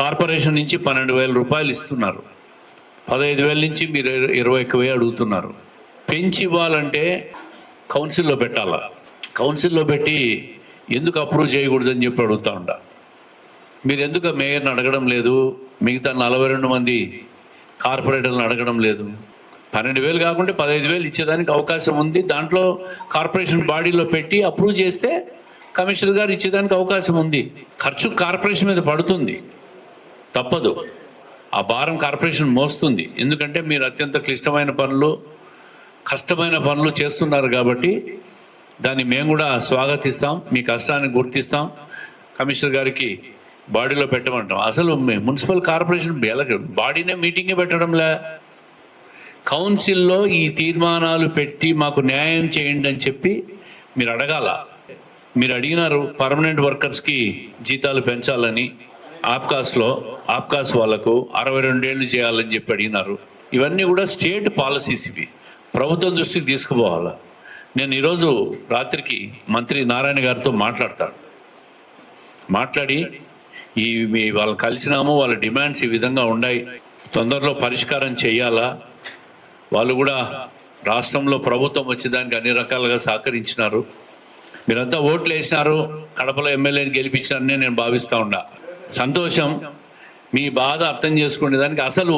Corporation నుంచి 12,000 రూపాయలు ఇస్తున్నారు. 15,000 నుంచి మీరు 21,000 అడుగుతున్నారు. పెంచి ఇవ్వాలంటే కౌన్సిల్లో పెట్టాలా? కౌన్సిల్లో పెట్టి ఎందుకు అప్రూవ్ చేయకూడదని చెప్పి అడుగుతూ ఉంటా. మీరు ఎందుకు మేయర్ని అడగడం లేదు? మిగతా 42 మంది కార్పొరేటర్లను అడగడం లేదు? 12,000 కాకుంటే 15,000 ఇచ్చేదానికి అవకాశం ఉంది. దాంట్లో కార్పొరేషన్ బాడీలో పెట్టి అప్రూవ్ చేస్తే కమిషనర్ గారు ఇచ్చేదానికి అవకాశం ఉంది. ఖర్చు కార్పొరేషన్ మీద పడుతుంది, తప్పదు. ఆ భారం కార్పొరేషన్ మోస్తుంది. ఎందుకంటే మీరు అత్యంత క్లిష్టమైన పనులు, కష్టమైన పనులు చేస్తున్నారు కాబట్టి దాన్ని మేము కూడా స్వాగతిస్తాం. మీ కష్టాన్ని గుర్తిస్తాం. కమిషనర్ గారికి బాడీలో పెట్టమంటాం. అసలు మున్సిపల్ కార్పొరేషన్ బాడీనే మీటింగే పెట్టడంలే. కౌన్సిల్లో ఈ తీర్మానాలు పెట్టి మాకు న్యాయం చేయండి అని చెప్పి మీరు అడగాల. మీరు అడిగినారు పర్మనెంట్ వర్కర్స్కి జీతాలు పెంచాలని, ఆప్కాస్ వాళ్ళకు 62 ఏళ్ళు చేయాలని చెప్పి అడిగినారు. ఇవన్నీ కూడా స్టేట్ పాలసీస్. ఇవి ప్రభుత్వం దృష్టికి తీసుకుపోవాలా. నేను ఈరోజు రాత్రికి మంత్రి నారాయణ గారితో మాట్లాడి వాళ్ళు కలిసినాము, వాళ్ళ డిమాండ్స్ ఈ విధంగా ఉన్నాయి, తొందరలో పరిష్కారం చేయాలా. వాళ్ళు కూడా రాష్ట్రంలో ప్రభుత్వం వచ్చేదానికి అన్ని రకాలుగా సహకరించినారు. మీరంతా ఓట్లు వేసినారు, కడపలో ఎమ్మెల్యేని గెలిపించారని నేను భావిస్తూ ఉన్నా. సంతోషం. మీ బాధ అర్థం చేసుకునేదానికి అసలు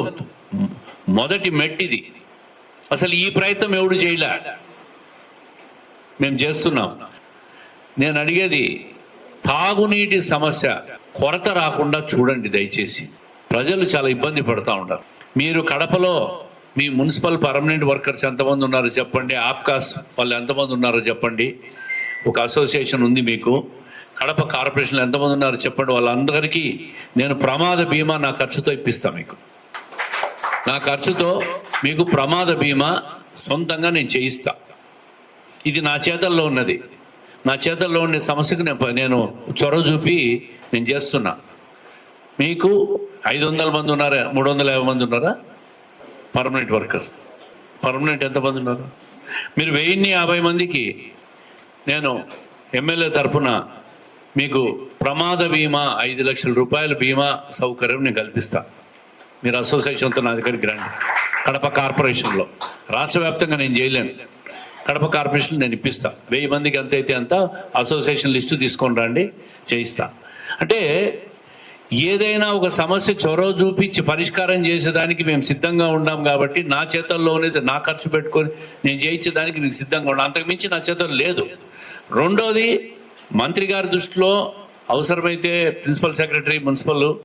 మొదటి మెట్టిది. అసలు ఈ ప్రయత్నం ఎవడు చేయలే, మేము చేస్తున్నాం. నేను అడిగేది తాగునీటి సమస్య కొరత రాకుండా చూడండి దయచేసి. ప్రజలు చాలా ఇబ్బంది పడుతూ ఉంటారు. మీరు కడపలో మీ మున్సిపల్ పర్మనెంట్ వర్కర్స్ ఎంతమంది ఉన్నారో చెప్పండి, ఆప్కాస్ వాళ్ళు ఎంతమంది ఉన్నారో చెప్పండి. ఒక అసోసియేషన్ ఉంది మీకు. కడప కార్పొరేషన్లో ఎంతమంది ఉన్నారో చెప్పండి. వాళ్ళందరికీ నేను ప్రమాద బీమా నా ఖర్చుతో ఇప్పిస్తాను. నా ఖర్చుతో మీకు ప్రమాద బీమా సొంతంగా నేను చేయిస్తా. ఇది నా చేతల్లో ఉన్నది. నా చేతల్లో ఉండే సమస్యకు నేను చొరవ చూపి నేను చేస్తున్నా. మీకు 500 మంది ఉన్నారా, 350 మంది ఉన్నారా పర్మనెంట్ వర్కర్స్? పర్మనెంట్ ఎంతమంది ఉన్నారు? మీరు 1050 మందికి నేను ఎమ్మెల్యే తరఫున మీకు ప్రమాద బీమా 5 లక్షల రూపాయల బీమా సౌకర్యం నేను కల్పిస్తా. మీరు అసోసియేషన్తో నా దగ్గరికి రండి. కడప కార్పొరేషన్లో రాష్ట్ర వ్యాప్తంగా నేను చేయలేను. కడప కార్పొరేషన్ నేను ఇప్పిస్తా. 1000 మందికి ఎంతైతే అంత అసోసియేషన్ లిస్టు తీసుకొని రండి, చేయిస్తా. అంటే ఏదైనా ఒక సమస్య చొరవ చూపించి పరిష్కారం చేసేదానికి మేము సిద్ధంగా ఉన్నాం. కాబట్టి నా చేతల్లో ఉన్నది నా ఖర్చు పెట్టుకొని నేను చేయించేదానికి మీకు సిద్ధంగా ఉన్నాం. అంతకుమించి నా చేతుల్లో లేదు. రెండోది, మంత్రి గారి దృష్టిలో అవసరమైతే ప్రిన్సిపల్ సెక్రటరీ మున్సిపల్